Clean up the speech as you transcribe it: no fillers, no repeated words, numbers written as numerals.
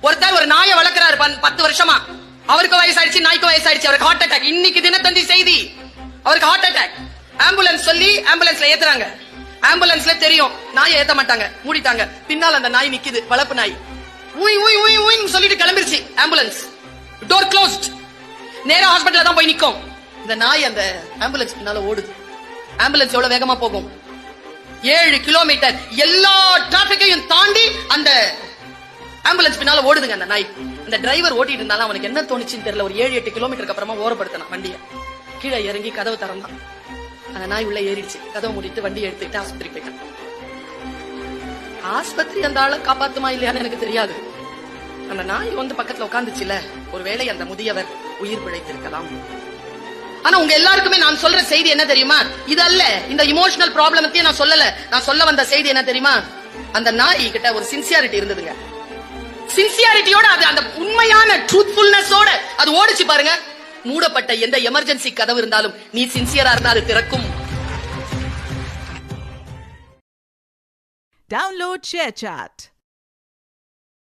ஒருத்தர் ஒரு நாயை வளர்க்கிறாரு 10 வருஷமா, அவருக்கு வயசாயிடுச்சு, நாய்க்கு வயசாயிடுச்சு, அவருக்கு ஹார்ட் அட்டாக். இன்னைக்கு தினத்தந்தி செய்தி, அவருக்கு ஹார்ட் அட்டாக். ஆம்புலன்ஸ் சொல்லி ஆம்புலன்ஸ்ல ஏத்துறாங்க. ஆம்புலன்ஸ்ல தெரியும் நாயை ஏத்த மாட்டாங்க, மூடிட்டாங்க. பின்னால் அந்த நாய் நிக்குது, வளர்ப்பு நாய். சொல்லிட்டு கிளம்பிருச்சு ஆம்புலன்ஸ். Door closed. நேரா ஹாஸ்பிடல்ல தான் போய் நிக்கும். இந்த நாய் அந்த ஆம்புலன்ஸ் பின்னால ஓடுது. ஆம்புலன்ஸ் எவ்வளவு வேகமா போகும்? 7 கிலோமீட்டர். எல்லா டிராபிக்கையும் தாண்டி அந்த ஆம்புலன்ஸ் பின்னால ஓடுதுங்க அந்த நாய். அந்த டிரைவர் ஓட்டிட்டு இருந்தாலும் அவனுக்கு என்ன தோணுச்சுன்னு தெரியல. ஒரு 7-8 கிலோமீட்டருக்கு அப்புறமா ஓரப்படுத்தினான் வண்டிய. கீழே இறங்கி கதவு திறந்தான். அந்த நாய் உள்ள ஏறிடுச்சு. கதவை மூடிட்டு வண்டி எடுத்துக்கிட்டு ஆஸ்பத்திரி போயிட்டான். ஆஸ்பத்திரி அந்த ஆளை காப்பாத்துமா இல்லையான்னு எனக்கு தெரியாது. அந்த நாய் வந்து பக்கத்துல உட்காந்துச்சுல, ஒருவேளை அந்த முதியவர் உயிர் பிழைத்திருக்கலாம். ஆனா உங்க எல்லாருக்குமே நான் சொல்ற செய்தி என்ன தெரியுமா? இது அல்ல. இந்த இமோஷனல் ப்ராப்ளமத்தையும் நான் சொல்லல. நான் சொல்ல வந்த செய்தி என்ன தெரியுமா? அந்த நாய் கிட்ட ஒரு சின்சியாரிட்டி இருந்ததுங்க. சின்சியாரிட்டியோட, அது அந்த உண்மையான ட்ரூத்ஃபுல்னஸோட அது ஓடிச்சு பாருங்க. மூடப்பட்ட எந்த எமர்ஜென்சி கதவு இருந்தாலும் நீ சின்சியரா இருந்தா அது திறக்கும். Download ShareChat.